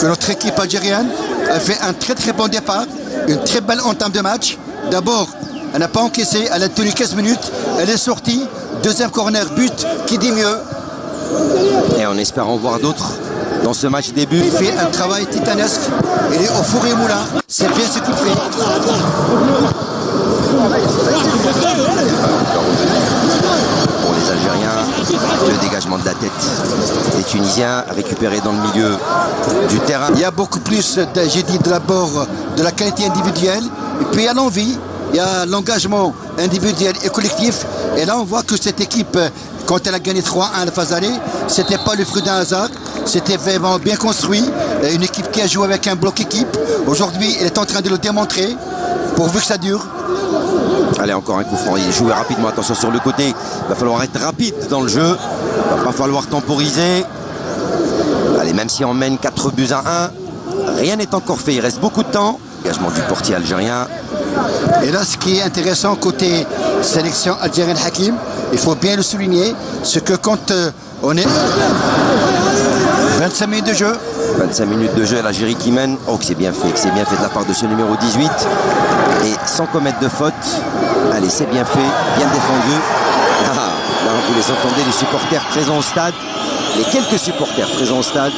que notre équipe algérienne a fait un très très bon départ, une très belle entame de match. D'abord, elle n'a pas encaissé, elle a tenu 15 minutes, elle est sortie, deuxième corner, but, qui dit mieux. Et en espérant voir d'autres dans ce match début. Il fait un travail titanesque, il est au four et au moulin, c'est bien ce qu'il fait. Pour les Algériens, le dégagement de la tête des Tunisiens récupérés dans le milieu du terrain. Il y a beaucoup plus, j'ai dit d'abord, de la qualité individuelle, et puis il y a l'envie, il y a l'engagement individuel et collectif. Et là, on voit que cette équipe, quand elle a gagné 3-1 à la phase aller, c'était pas le fruit d'un hasard, c'était vraiment bien construit. Une équipe qui a joué avec un bloc équipe. Aujourd'hui, elle est en train de le démontrer, pourvu que ça dure. Allez, encore un coup franc, il est joué rapidement, attention sur le côté, il va falloir être rapide dans le jeu, il va pas falloir temporiser. Allez, même si on mène 4 buts à 1, rien n'est encore fait, il reste beaucoup de temps. Engagement du portier algérien. Et là, ce qui est intéressant côté sélection algérienne Hakim, il faut bien le souligner, c'est que quand on est 25 minutes de jeu, 25 minutes de jeu, l'Algérie qui mène. Oh, que c'est bien fait de la part de ce numéro 18. Et sans commettre de faute. Allez, c'est bien fait, bien défendu. Ah, là, vous les entendez, les supporters présents au stade. Les quelques supporters présents au stade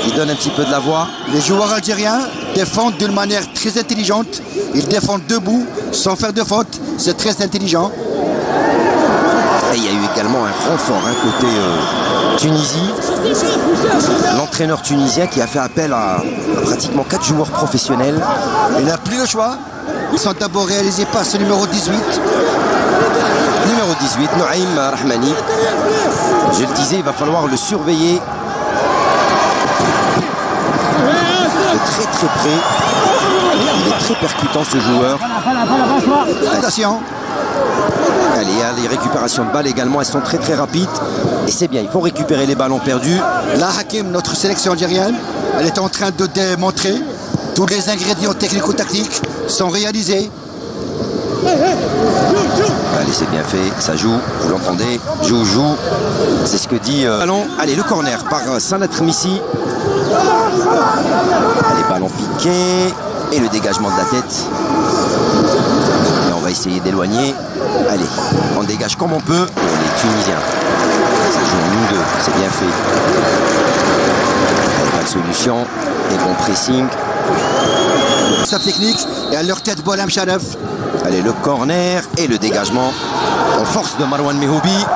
qui donnent un petit peu de la voix. Les joueurs algériens défendent d'une manière très intelligente. Ils défendent debout, sans faire de faute. C'est très intelligent. Et il y a eu également un renfort côté Tunisie. L'entraîneur tunisien qui a fait appel à pratiquement 4 joueurs professionnels. Il n'a plus le choix. Ils sont d'abord réalisés par ce numéro 18. Numéro 18, Noaim Rahmani. Je le disais, il va falloir le surveiller de très très près. Il est très percutant ce joueur. Attention. Allez, il y a les récupérations de balles également, elles sont très très rapides. Et c'est bien, il faut récupérer les ballons perdus. Là, Hakim, notre sélection algérienne, elle est en train de démontrer tous les ingrédients technico-tactiques sont réalisés. Allez, c'est bien fait, ça joue, vous l'entendez, joue. C'est ce que dit ballon. Allez, le corner par Sanat Missi. Allez, ballon piqué et le dégagement de la tête. Et on va essayer d'éloigner. Allez, on dégage comme on peut pour les Tunisiens. Ça joue en ligne 2, c'est bien fait. Allez, pas de solution et bon pressing. Sa technique et à leur tête Bolam Sharaf. Allez, le corner et le dégagement en force de Marwan Mehoubi.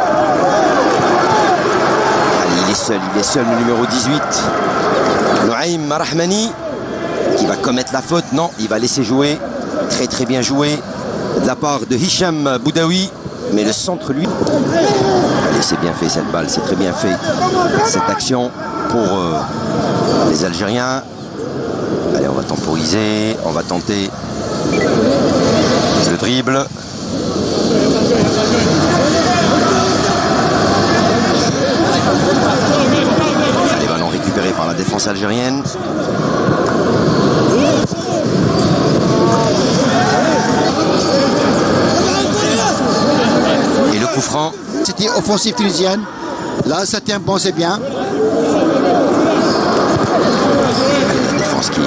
Allez, il est seul le numéro 18. Noaim Rahmani qui va commettre la faute. Non, il va laisser jouer. Très très bien joué de la part de Hicham Boudaoui. Mais le centre, lui. Allez, c'est bien fait cette balle, c'est très bien fait. Cette action pour les Algériens. Allez, on va temporiser, on va tenter le dribble. Allez, ballon récupéré par la défense algérienne. Et le coup franc. C'était offensive tunisienne. Là, ça tient bon, c'est bien. La défense qui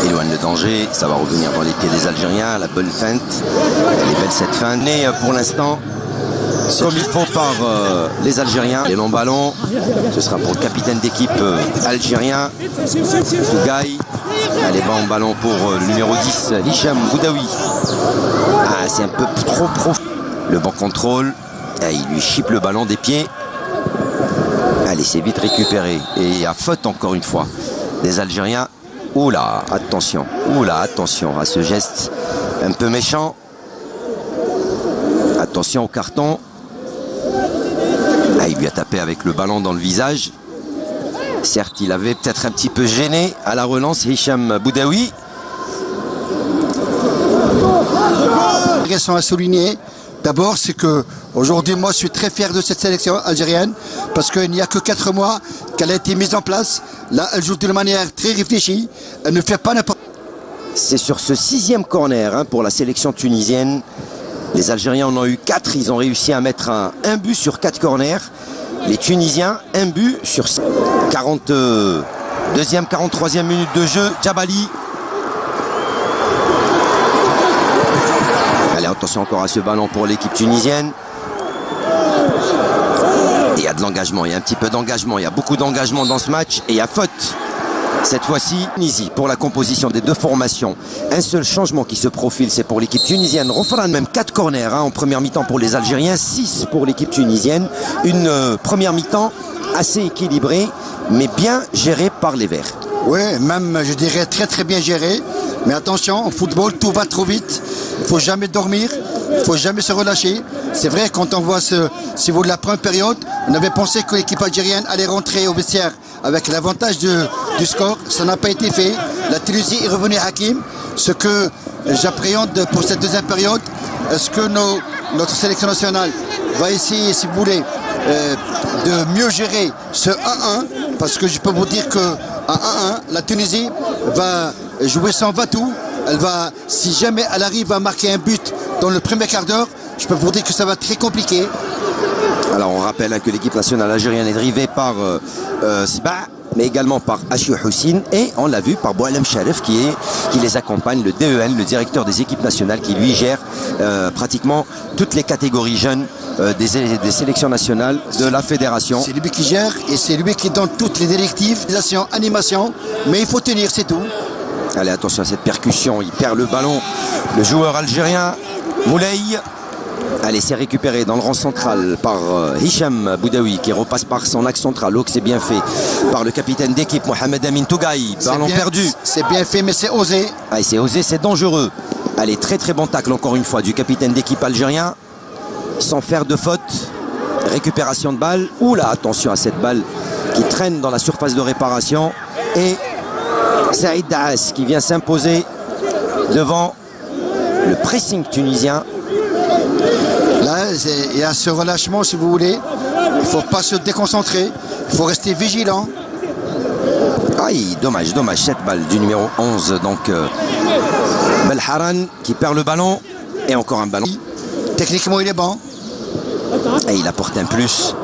éloigne le danger, ça va revenir dans les pieds des Algériens, la belle feinte, les belles cette feinte. Mais pour l'instant, comme il faut par les Algériens, les longs ballons, ce sera pour le capitaine d'équipe algérien, Tougaï. Allez, bon ballon pour le numéro 10, Hicham Boudaoui. Ah, c'est un peu trop profond. Le bon contrôle, et il lui chipe le ballon des pieds. Allez, c'est vite récupéré. Et à faute encore une fois des Algériens. Oula, attention à ce geste un peu méchant. Attention au carton. Ah, il lui a tapé avec le ballon dans le visage. Certes, il avait peut-être un petit peu gêné à la relance Hicham Boudaoui. Intéressant à souligner. D'abord, c'est que aujourd'hui, moi, je suis très fier de cette sélection algérienne parce qu'il n'y a que 4 mois qu'elle a été mise en place. Là, elle joue d'une manière très réfléchie. Elle ne fait pas n'importe. C'est sur ce 6e corner pour la sélection tunisienne. Les Algériens en ont eu 4. Ils ont réussi à mettre un but sur 4 corners. Les Tunisiens, un but sur 40. Deuxième 43e minute de jeu. Djabali. Allez, attention encore à ce ballon pour l'équipe tunisienne. Il y a de l'engagement, il y a un petit peu d'engagement, il y a beaucoup d'engagement dans ce match et il y a faute. Cette fois-ci, Tunisie, pour la composition des deux formations, un seul changement qui se profile, c'est pour l'équipe tunisienne. Refran, même 4 corners en première mi-temps pour les Algériens, 6 pour l'équipe tunisienne. Une première mi-temps assez équilibrée, mais bien gérée par les Verts. Oui, même je dirais très bien gérée. Mais attention, au football, tout va trop vite. Il ne faut jamais dormir, il ne faut jamais se relâcher. C'est vrai, quand on voit si vous voulez, la première période, on avait pensé que l'équipe algérienne allait rentrer au vestiaire avec l'avantage du score. Ça n'a pas été fait. La Tunisie est revenue à Hakim. Ce que j'appréhende pour cette deuxième période, est-ce que notre sélection nationale va essayer, si vous voulez, de mieux gérer ce 1-1, parce que je peux vous dire que à 1-1, la Tunisie va jouer son va-tout. Elle va, si jamais elle arrive à marquer un but dans le premier quart d'heure, je peux vous dire que ça va être très compliqué. Alors on rappelle que l'équipe nationale algérienne est drivée par Sba, mais également par Achou Houssine, et on l'a vu par Boualem Sharif qui les accompagne, le DEN, le directeur des équipes nationales, qui lui gère pratiquement toutes les catégories jeunes des sélections nationales de la fédération. C'est lui qui gère et c'est lui qui donne toutes les directives, animations, mais il faut tenir, c'est tout. Allez, attention à cette percussion, il perd le ballon, le joueur algérien Moulay. Allez, c'est récupéré dans le rang central par Hicham Boudaoui qui repasse par son axe central. Oh, que c'est bien fait par le capitaine d'équipe Mohamed Amin Tougaï. Ballon perdu. C'est bien fait, mais c'est osé. Allez, c'est osé, c'est dangereux. Allez, très bon tacle encore une fois du capitaine d'équipe algérien. Sans faire de faute. Récupération de balle. Oula, attention à cette balle qui traîne dans la surface de réparation. Et Saïd Daas qui vient s'imposer devant le pressing tunisien. Là, il y a ce relâchement, si vous voulez. Il ne faut pas se déconcentrer. Il faut rester vigilant. Aïe, dommage. Cette balle du numéro 11. Donc, Belharan qui perd le ballon. Et encore un ballon. Techniquement, il est bon. Et il apporte un plus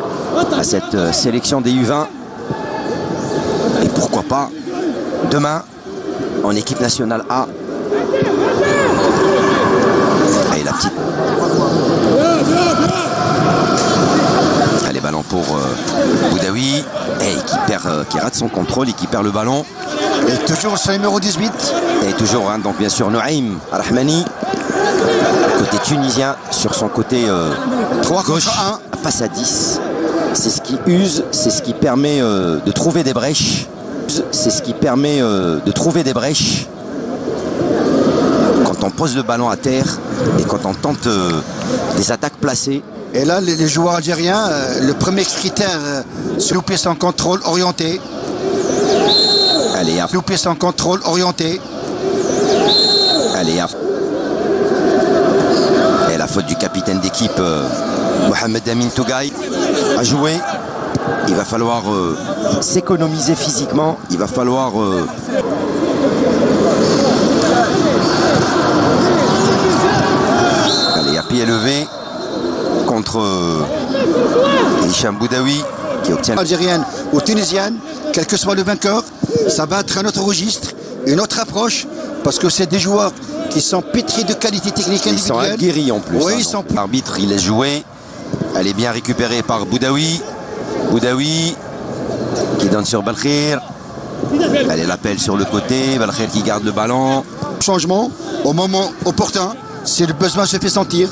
à cette sélection des U20. Et pourquoi pas demain en équipe nationale A. Et la petite. Allez, ballon pour Boudaoui. Et qui rate son contrôle et qui perd le ballon. Et toujours sur le numéro 18. Et toujours, donc bien sûr, Noaim Rahmani. Côté tunisien, sur son côté 3 gauche, passe à 10. C'est ce qui use, c'est ce qui permet de trouver des brèches. C'est ce qui permet de trouver des brèches quand on pose le ballon à terre et quand on tente des attaques placées. Et là, les joueurs algériens, le premier critère, c'est louper son contrôle orienté. Allez, louper son contrôle orienté. Allez, et la faute du capitaine d'équipe, Mohamed Amin Tougaï, a joué. Il va falloir s'économiser physiquement. Il va falloir allez, à pied levé contre Hicham Boudaoui qui obtient algérienne ou tunisienne, quel que soit le vainqueur, ça va être un autre registre, une autre approche, parce que c'est des joueurs qui sont pétris de qualité technique individuelle. Ils sont aguerris en plus. Oui, l'arbitre, il laisse jouer. Elle est bien récupérée par Boudaoui. Boudaoui qui donne sur Belkhir. Allez, l'appel sur le côté. Belkhir qui garde le ballon. Changement au moment opportun, si le besoin se fait sentir.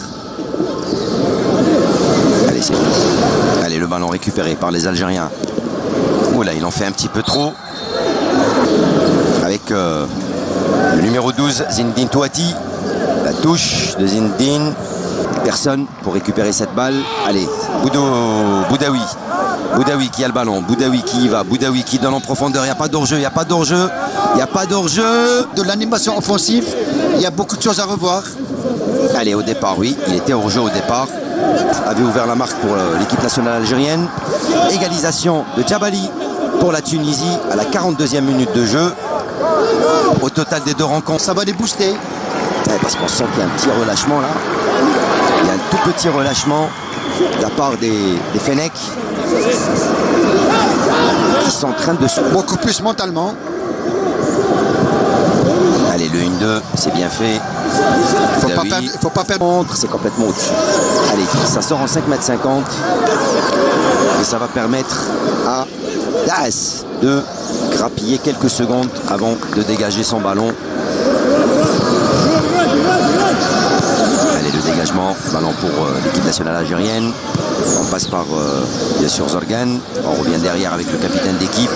Allez, le ballon récupéré par les Algériens. Oula, il en fait un petit peu trop. Avec le numéro 12, Zinedine Touati. La touche de Zinedine. Personne pour récupérer cette balle. Allez, Boudaoui. Boudaoui qui a le ballon. Boudaoui qui y va. Boudaoui qui donne en profondeur. Il n'y a pas d'hors-jeu. Il n'y a pas d'hors-jeu. Il n'y a pas d'hors-jeu. De l'animation offensive, il y a beaucoup de choses à revoir. Allez, au départ, oui. Il était hors-jeu au départ. Avait ouvert la marque pour l'équipe nationale algérienne. Égalisation de Djabali pour la Tunisie à la 42e minute de jeu. Au total des deux rencontres. Ça va les booster. Ouais, parce qu'on sent qu'il y a un petit relâchement là. Il y a un tout petit relâchement de la part des Fennecs. qui sont en train de se... Beaucoup plus mentalement. Allez, le 1-2, c'est bien fait. Faut pas perdre. C'est complètement au-dessus. Allez, ça sort en 5,50 m. Et ça va permettre à Das de grappiller quelques secondes avant de dégager son ballon. Allez, le dégagement, ballon pour l'équipe nationale algérienne. On passe par, bien sûr, Zorgan. On revient derrière avec le capitaine d'équipe,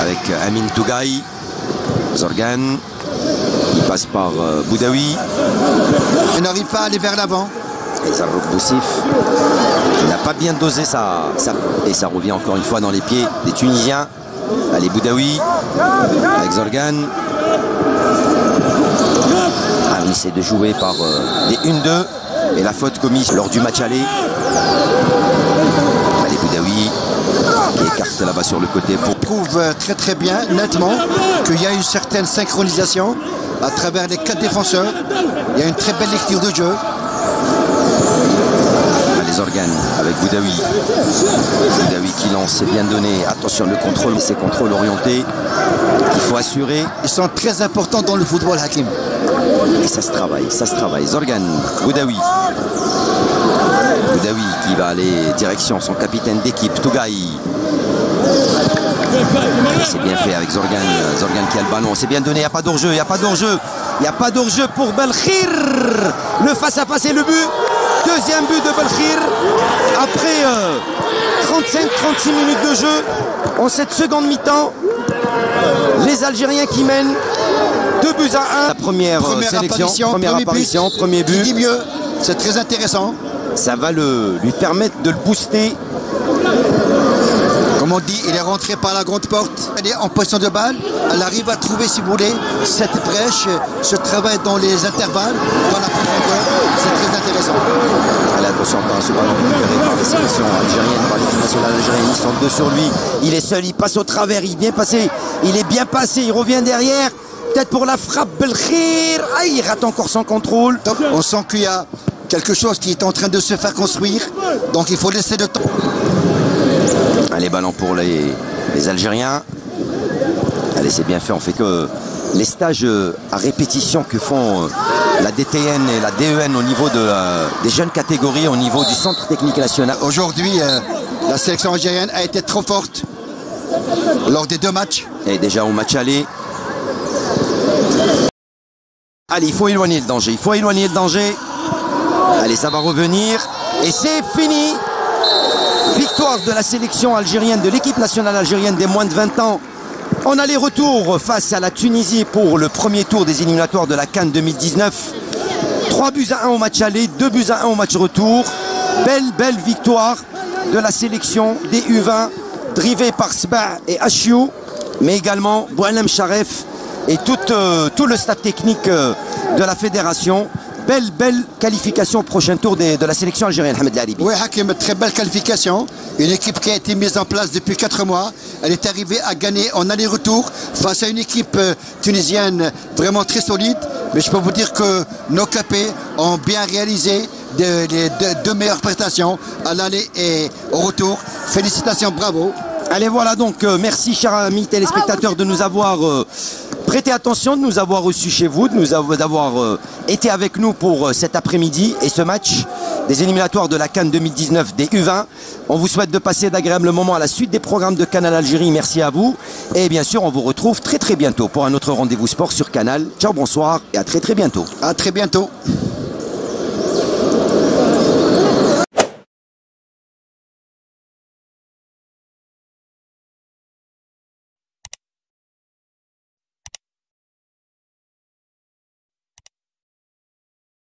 avec Amin Tougaï. Zorgan, il passe par Boudaoui. Il n'arrive pas à aller vers l'avant. Et Zarrouk Boussif, il n'a pas bien dosé ça. Et ça revient encore une fois dans les pieds des Tunisiens. Allez, Boudaoui avec Zorgan. Ah, on essaie de jouer par des 1-2. Et la faute commise lors du match aller. Allez, Boudaoui qui écarte là-bas sur le côté. On trouve très très bien, nettement, qu'il y a une certaine synchronisation à travers les 4 défenseurs. Il y a une très belle lecture de jeu. Les organes avec Boudaoui. Boudaoui qui lance, c'est bien donné. Attention, le contrôle, ces contrôles orientés. Il faut assurer. Ils sont très importants dans le football, Hakim. Et ça se travaille, ça se travaille. Zorgan, Boudaoui. Boudaoui qui va aller direction son capitaine d'équipe, Tougaï. C'est bien fait avec Zorgan. Zorgan qui a le ballon. C'est bien donné, il n'y a pas d'hors-jeu, il n'y a pas d'hors-jeu. Il n'y a pas d'hors-jeu pour Belkhir. Le face-à-face et le but. Deuxième but de Belkhir. Après 35-36 minutes de jeu. En cette seconde mi-temps, les Algériens qui mènent 2-1. La première sélection, première apparition, premier but. Il dit mieux, c'est très intéressant. Ça va lui permettre de le booster. Comme on dit, il est rentré par la grande porte. Elle est en position de balle. Elle arrive à trouver, si vous voulez, cette brèche, ce travail dans les intervalles, dans la profondeur. C'est très intéressant. Allez, attention encore à ce ballon récupéré par la sélection algérienne, par l'équipe nationale algérienne. Ils sont deux sur lui. Il est seul, il passe au travers. Il est bien passé. Il est bien passé. Il revient derrière. Peut-être pour la frappe, Belkhir. Ah, il rate encore son contrôle. Donc, on sent qu'il y a quelque chose qui est en train de se faire construire. Donc, il faut laisser le temps. Allez, ballon pour les Algériens. Allez, c'est bien fait. On fait que les stages à répétition que font la DTN et la DEN au niveau des jeunes catégories, au niveau du centre technique national. Aujourd'hui, la sélection algérienne a été trop forte lors des 2 matchs. Et déjà au match aller. Allez, il faut éloigner le danger. Il faut éloigner le danger. Allez, ça va revenir. Et c'est fini. Victoire de la sélection algérienne, de l'équipe nationale algérienne des moins de 20 ans. En aller-retour face à la Tunisie pour le premier tour des éliminatoires de la CAN 2019. 3-1 au match aller, 2-1 au match retour. Belle victoire de la sélection des U20, drivée par Sba et Achiou, mais également Boualem Charef et tout le staff technique de la fédération. Belle qualification au prochain tour de la sélection algérienne, Ahmed Laribi. Oui, Hakim, très belle qualification. Une équipe qui a été mise en place depuis 4 mois. Elle est arrivée à gagner en aller-retour face à une équipe tunisienne vraiment très solide. Mais je peux vous dire que nos capés ont bien réalisé les deux meilleures prestations à l'aller et au retour. Félicitations, bravo. Allez, voilà donc, merci chers amis téléspectateurs de nous avoir prêté attention, de nous avoir reçus chez vous, d'avoir été avec nous pour cet après-midi et ce match des éliminatoires de la CAN 2019 des U20. On vous souhaite de passer d'agréables moments à la suite des programmes de Canal Algérie. Merci à vous. Et bien sûr, on vous retrouve très bientôt pour un autre rendez-vous sport sur Canal. Ciao, bonsoir et à très bientôt. À très bientôt.